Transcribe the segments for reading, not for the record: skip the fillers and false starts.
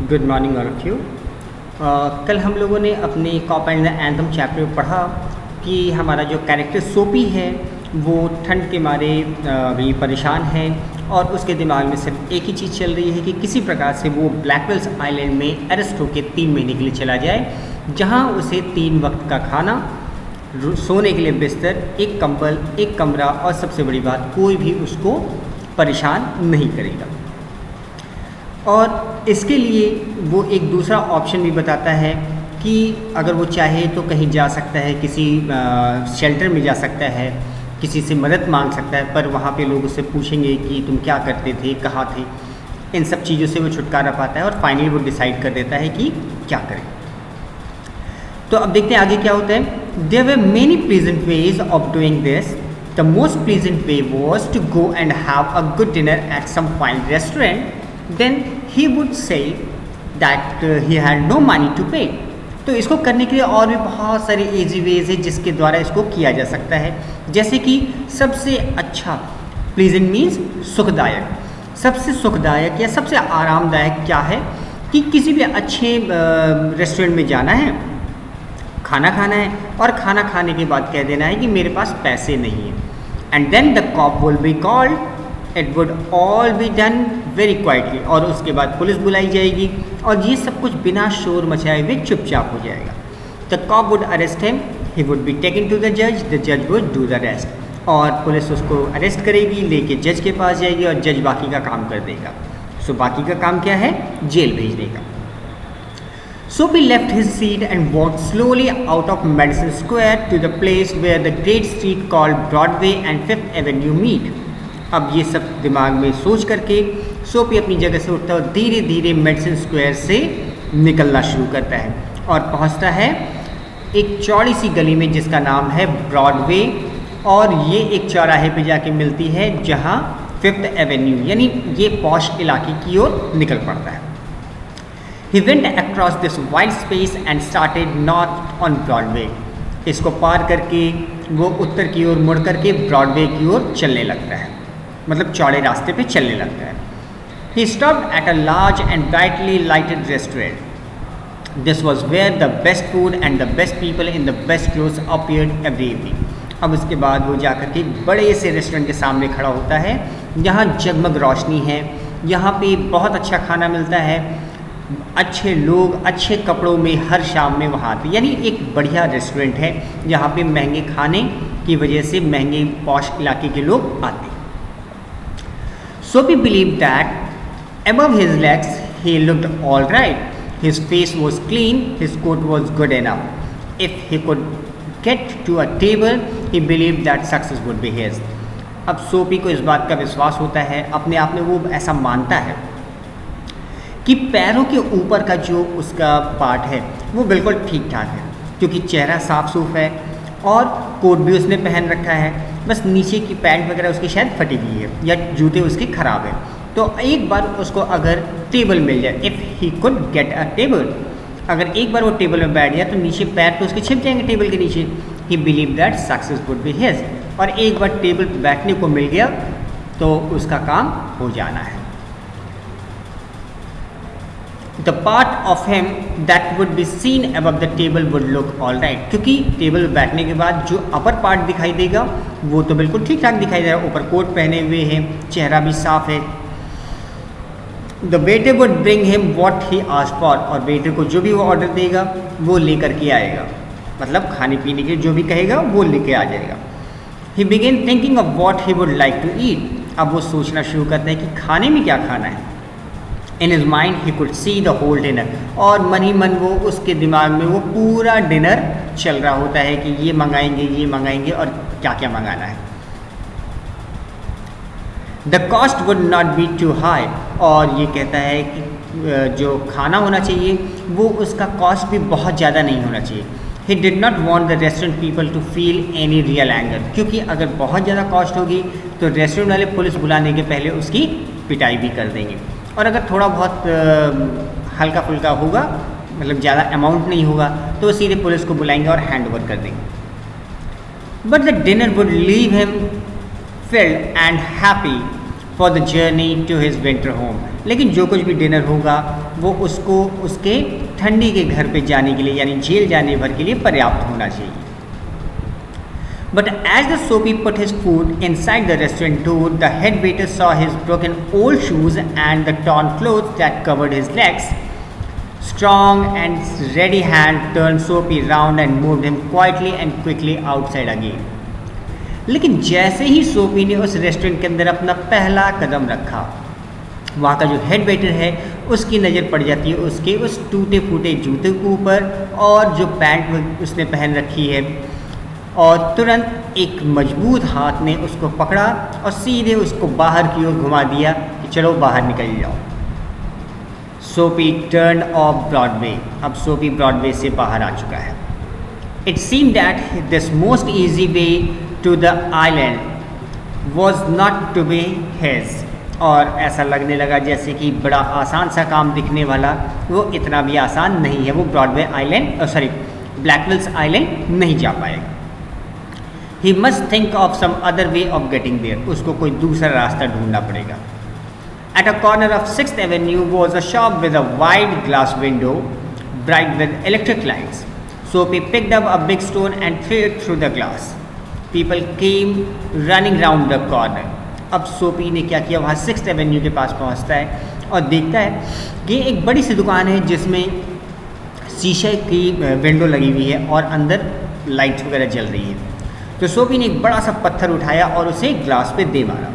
Good morning all of you. कल हम लोगों ने अपने cop and the anthem chapter में पढ़ा कि हमारा जो कैरेक्टर सोपी है वो ठंड के मारे भी परेशान है और उसके दिमाग में सिर्फ एक ही चीज़ चल रही है कि किसी प्रकार से वो ब्लैकवेल्स आइलैंड में अरेस्ट होकर 3 महीने के लिए चला जाए, जहाँ उसे 3 वक्त का खाना, सोने के लिए बिस्तर, एक कंबल, एक कमरा और सबसे बड़ी बात कोई भी उसको परेशान नहीं करेगा। और इसके लिए वो एक दूसरा ऑप्शन भी बताता है कि अगर वो चाहे तो कहीं जा सकता है, किसी शेल्टर में जा सकता है, किसी से मदद मांग सकता है, पर वहाँ पे लोग उससे पूछेंगे कि तुम क्या करते थे, कहाँ थे। इन सब चीज़ों से वो छुटकारा पाता है और फाइनली वो डिसाइड कर देता है कि क्या करें। तो अब देखते हैं आगे क्या होता है। There were many pleasant ways of doing this. The most pleasant way was to go and have a good dinner at some fine restaurant. Then he would say that he had no money to pay। तो इसको करने के लिए और भी बहुत सारे easy veg है जिसके द्वारा इसको किया जा सकता है। जैसे कि सबसे अच्छा, प्लीजेंट मीन्स सुखदायक, सबसे सुखदायक या सबसे आरामदायक क्या है कि किसी भी अच्छे रेस्टोरेंट में जाना है, खाना खाना है और खाना खाने के बाद कह देना है कि मेरे पास पैसे नहीं हैं। And then the cop will be called, it would all be done very quietly. और उसके बाद पुलिस बुलाई जाएगी और ये सब कुछ बिना शोर मचाए हुए चुपचाप हो जाएगा। The cop would arrest him, he would be taken to the जज वुड डू द रेस्ट। और पुलिस उसको अरेस्ट करेगी, लेके जज के पास जाएगी और जज बाकी का काम कर देगा। सो बाकी का काम क्या है? जेल भेजने का। Soapy left his seat and walked slowly out of Madison Square to the place where the great street called Broadway and Fifth Avenue meet। अब ये सब दिमाग में सोच करके सोपी अपनी जगह से उठता है और धीरे धीरे मेडिसन स्क्वायर से निकलना शुरू करता है और पहुंचता है एक चौड़ी सी गली में जिसका नाम है ब्रॉडवे। और ये एक चौराहे पे जाके मिलती है जहां फिफ्थ एवेन्यू, यानी ये पॉश इलाके की ओर निकल पड़ता है। He went across this wide space and started north on Broadway। इसको पार करके वो उत्तर की ओर मुड़ करके ब्रॉडवे की ओर चलने लगता है, मतलब चौड़े रास्ते पे चलने लगता है। He stopped at a large and brightly lighted restaurant। This was where the best food and the best people in the best clothes appeared every evening। अब उसके बाद वो जाकर के बड़े से रेस्टोरेंट के सामने खड़ा होता है जहाँ जगमग रोशनी है, यहाँ पे बहुत अच्छा खाना मिलता है, अच्छे लोग अच्छे कपड़ों में हर शाम में वहाँ आते, यानी एक बढ़िया रेस्टोरेंट है जहाँ पे महंगे खाने की वजह से महंगे पॉश इलाके के लोग आते हैं। Soapy believed that above his legs he looked all right. His face was clean, his coat was good enough. If he could get to a table, he believed that success would be his। अब सोपी को इस बात का विश्वास होता है, अपने आप में वो ऐसा मानता है कि पैरों के ऊपर का जो उसका पार्ट है वो बिल्कुल ठीक ठाक है, क्योंकि चेहरा साफ सूफ है और कोट भी उसने पहन रखा है, बस नीचे की पैंट वगैरह उसकी शायद फटी हुई है या जूते उसके ख़राब हैं। तो एक बार उसको अगर टेबल मिल जाए, if he could get a table, अगर एक बार वो टेबल में बैठ जाए तो नीचे पैर तो उसके छिप जाएंगे टेबल के नीचे। ही believe that success would be his. और एक बार टेबल पर बैठने को मिल गया तो उसका काम हो जाना है। The part of him that would be seen above the table would look all right। क्योंकि टेबल पर बैठने के बाद जो अपर पार्ट दिखाई देगा वो तो बिल्कुल ठीक ठाक दिखाई दे रहा है, ऊपर कोट पहने हुए हैं, चेहरा भी साफ है। The waiter would bring him what he asked for। और वेटर को जो भी वो ऑर्डर देगा वो लेकर के आएगा, मतलब खाने पीने के जो भी कहेगा वो लेके आ जाएगा। He began thinking of what he would like to eat। अब वो सोचना शुरू करता है कि खाने में क्या खाना है। In his mind he could see the whole dinner। और मन ही मन वो उसके दिमाग में वो पूरा डिनर चल रहा होता है कि ये मंगाएंगे और क्या क्या मंगाना है। The cost would not be too high। और ये कहता है कि जो खाना होना चाहिए वो उसका कॉस्ट भी बहुत ज़्यादा नहीं होना चाहिए। He did not want the restaurant people to feel any real anger। क्योंकि अगर बहुत ज़्यादा कॉस्ट होगी तो रेस्टोरेंट वाले पुलिस बुलाने के पहले उसकी पिटाई भी कर देंगे, और अगर थोड़ा बहुत हल्का फुल्का होगा, मतलब ज़्यादा अमाउंट नहीं होगा, तो सीधे पुलिस को बुलाएंगे और हैंड ओवर कर देंगे। But the dinner would leave him filled and happy for the journey to his winter home. लेकिन जो कुछ भी डिनर होगा वो उसको उसके ठंडी के घर पे जाने के लिए यानी जेल जाने भर के लिए पर्याप्त होना चाहिए। But as the Soapy put his food inside the restaurant door, the head waiter saw his broken old shoes and the torn clothes that covered his legs. Strong and ready hand turned Soapy round and moved him quietly and quickly outside again. लेकिन जैसे ही सोपी ने उस restaurant के अंदर अपना पहला कदम रखा, वहाँ का जो हेड वेटर है उसकी नज़र पड़ जाती है उसके उस टूटे फूटे जूते के ऊपर और जो पैंट उसने पहन रखी है, और तुरंत एक मजबूत हाथ ने उसको पकड़ा और सीधे उसको बाहर की ओर घुमा दिया कि चलो बाहर निकल जाओ। सोपी टर्न ऑफ ब्रॉडवे। अब सोपी ब्रॉडवे से बाहर आ चुका है। It seem that this most easy way to the island was not to be his. और ऐसा लगने लगा जैसे कि बड़ा आसान सा काम दिखने वाला वो इतना भी आसान नहीं है, वो ब्रॉडवे आइलैंड ब्लैकविल्स आइलैंड नहीं जा पाएगा। He must think of some other way of getting there. उसको कोई दूसरा रास्ता ढूंढना पड़ेगा। At a corner of 6th Avenue was a shop with a wide glass window bright with electric lights. Soapy picked up a big stone and threw it through the glass. People came running round the corner. अब सोपी ने क्या किया, वहाँ 6th Avenue के पास पहुँचता है और देखता है कि एक बड़ी सी दुकान है जिसमें शीशे की विंडो लगी हुई है और अंदर लाइट्स वगैरह जल रही है। तो सोपी ने एक बड़ा सा पत्थर उठाया और उसे ग्लास पे दे मारा।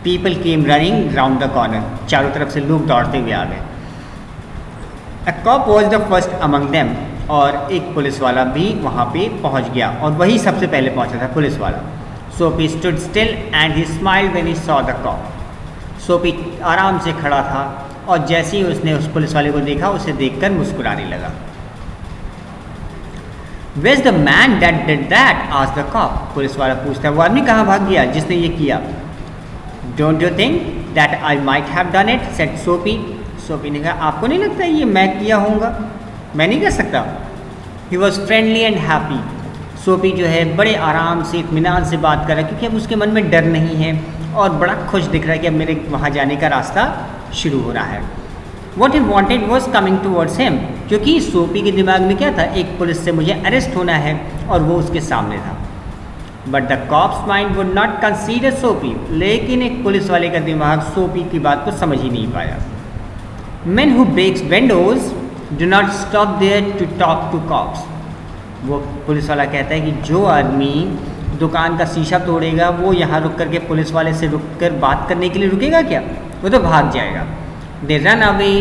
People came running round the corner. चारों तरफ से लोग दौड़ते हुए आ गए। A cop was the first among them. और एक पुलिस वाला भी वहाँ पे पहुँच गया और वही सबसे पहले पहुँचा था, पुलिस वाला। Soapy stood still and he smiled when he saw the cop. Soapy आराम से खड़ा था और जैसे ही उसने उस पुलिस वाले को देखा उसे देखकर मुस्कुराने लगा। Where's the man that did that? asked the cop. Police वाला पूछता है वो आदमी कहाँ भाग गया जिसने ये किया। Don't you think that I might have done it? said Soapy. सोपी ने कहा आपको नहीं लगता ये मैं किया होऊंगा? मैं नहीं कर सकता। He was friendly and happy. सोपी जो है बड़े आराम से इत्मीनान से बात कर रहा है क्योंकि अब उसके मन में डर नहीं है और बड़ा खुश दिख रहा है कि अब मेरे वहाँ जाने का रास्ता शुरू हो रहा है। What he wanted was coming towards him. क्योंकि सोपी के दिमाग में क्या था, एक पुलिस से मुझे अरेस्ट होना है और वो उसके सामने था। But the cop's mind would not consider Soapy. लेकिन एक पुलिस वाले का दिमाग सोपी की बात को समझ ही नहीं पाया। Men who breaks windows do not stop there to talk to cops. वो पुलिस वाला कहता है कि जो आदमी दुकान का शीशा तोड़ेगा वो यहाँ रुक कर के पुलिस वाले से रुक कर बात करने के लिए रुकेगा क्या? वो तो भाग जाएगा। They run away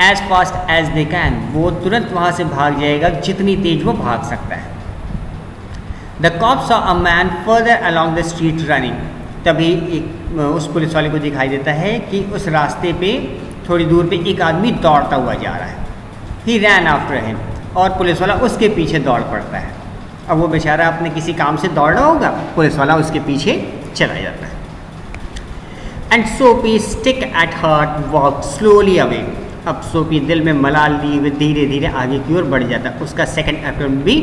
as fast as they can. वो तुरंत वहाँ से भाग जाएगा जितनी तेज वो भाग सकता है। The cop saw a man further along the street running. तभी एक उस पुलिस वाले को दिखाई देता है कि उस रास्ते पे थोड़ी दूर पे एक आदमी दौड़ता हुआ जा रहा है। He ran after him. और पुलिस वाला उसके पीछे दौड़ पड़ता है। अब वो बेचारा अपने किसी काम से दौड़ रहा होगा, पुलिस वाला उसके पीछे चला जाता है। And Soapy, stick at heart, walked slowly away. अब सोपी दिल में मलाल लिए हुए धीरे धीरे आगे की ओर बढ़ जाता। उसका सेकंड अटेम्प्ट भी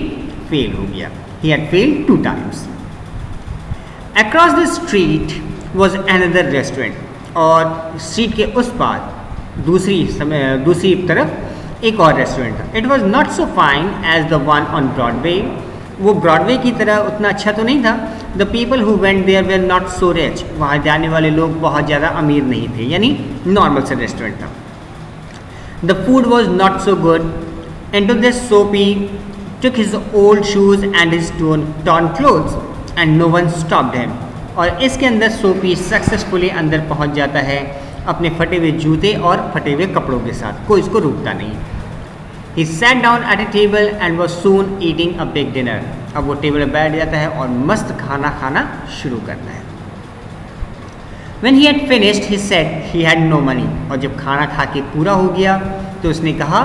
फेल हो गया। He had failed 2 times. Across the street was another restaurant. और स्ट्रीट के उस पार दूसरी तरफ एक और रेस्टोरेंट था। It was not so fine as the one on Broadway. वो ब्रॉडवे की तरह उतना अच्छा तो नहीं था। The people who went there were not so rich. वहाँ जाने वाले लोग बहुत ज़्यादा अमीर नहीं थे, यानी नॉर्मल सा रेस्टोरेंट था। The food was not so good. Into this सोपी took his old shoes and his torn clothes and no one stopped him. और इसके अंदर सोपी सक्सेसफुली अंदर पहुंच जाता है अपने फटे हुए जूते और फटे हुए कपड़ों के साथ। कोई इसको रोकता नहीं। He sat down at a table and was soon eating a big dinner. अब वो टेबल पर बैठ जाता है और मस्त खाना खाना शुरू करता है। When he had finished, he said he had no money. और जब खाना खा के पूरा हो गया तो उसने कहा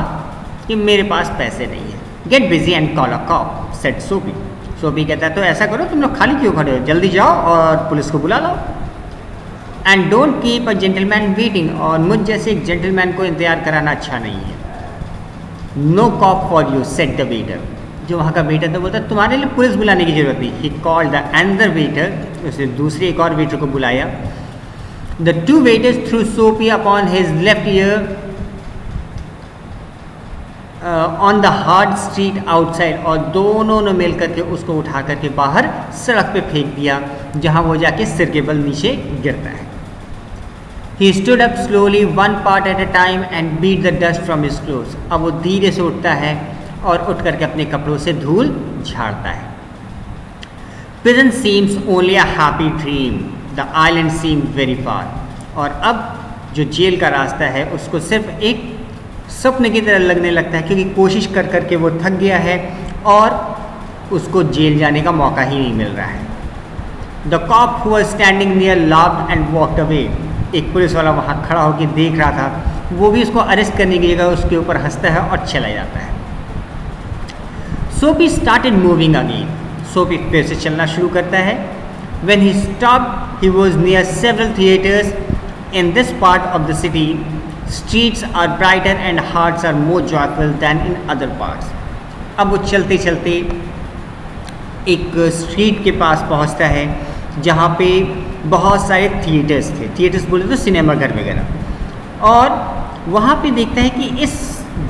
कि मेरे पास पैसे नहीं है। Get busy and call a cop, said Soapy. सोपी कहता है तो ऐसा करो, तुम लोग खाली क्यों खड़े हो, जल्दी जाओ और पुलिस को बुला लाओ। And don't keep a gentleman waiting. और मुझ जैसे एक जेंटलमैन को इंतजार कराना अच्छा नहीं है। No cop for you, said the waiter. जो वहाँ का वेटर था बोलता तुम्हारे लिए पुलिस बुलाने की जरूरत नहीं। He called the another waiter. उसने दूसरे एक और वेटर को बुलाया। The two waiters threw Soapy upon his left ear on the hard street outside, और दोनों ने मिल करके उसको उठा करके बाहर सड़क पे फेंक दिया, जहां वो जाके सिर के बल नीचे गिरता है. He stood up slowly, one part at a time, and beat the dust from his clothes. अब वो धीरे से उठता है और उठ करके अपने कपड़ों से धूल झाड़ता है. Prison seems only a happy dream. The island seemed very far. और अब जो जेल का रास्ता है उसको सिर्फ एक स्वप्न की तरह लगने लगता है, क्योंकि कोशिश कर करके वो थक गया है और उसको जेल जाने का मौका ही नहीं मिल रहा है. The cop who was standing near laughed and walked away. एक पुलिस वाला वहाँ खड़ा होकर देख रहा था, वो भी उसको अरेस्ट करने की जगह उसके ऊपर हंसता है और चला जाता है. सोपी स्टार्टेड मूविंग अगेन. सोपी फिर से चलना शुरू करता है. When he stopped he was near several theatres in this part of the city. Streets are brighter and hearts are more joyful than in other parts. अब वो चलते चलते एक स्ट्रीट के पास पहुंचता है जहाँ पे बहुत सारे थिएटर्स थे. थिएटर्स बोले तो सिनेमा घर वगैरह. और वहाँ पे देखता है कि इस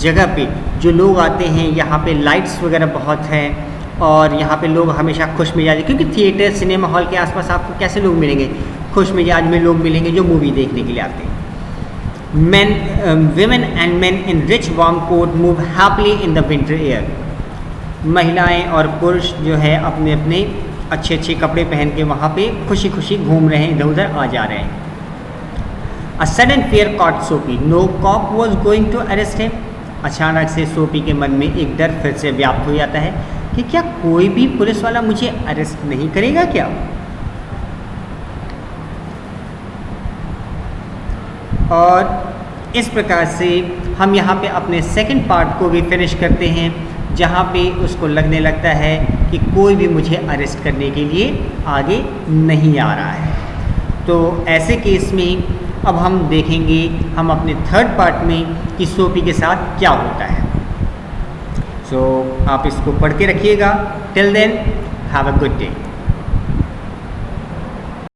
जगह पे जो लोग आते हैं यहाँ पे लाइट्स वगैरह बहुत हैं और यहाँ पे लोग हमेशा खुश मिजाज, क्योंकि थिएटर सिनेमा हॉल के आसपास आपको कैसे लोग मिलेंगे, खुश मिजाज में लोग मिलेंगे जो मूवी देखने के लिए आते हैं. Men, women and men in rich warm coat move happily in the winter air. महिलाएं और पुरुष जो है अपने अपने अच्छे अच्छे कपड़े पहन के वहाँ पे खुशी खुशी घूम रहे हैं, इधर उधर आ जा रहे हैं. A sudden fear caught Soapy. No cop was going to arrest him. अचानक से सोपी के मन में एक डर फिर से व्याप्त हो जाता है कि क्या कोई भी पुलिस वाला मुझे अरेस्ट नहीं करेगा क्या. और इस प्रकार से हम यहाँ पे अपने सेकंड पार्ट को भी फिनिश करते हैं, जहाँ पे उसको लगने लगता है कि कोई भी मुझे अरेस्ट करने के लिए आगे नहीं आ रहा है. तो ऐसे केस में अब हम देखेंगे हम अपने थर्ड पार्ट में कि सोपी के साथ क्या होता है. सो आप इसको पढ़ के रखिएगा. Till then have a good day.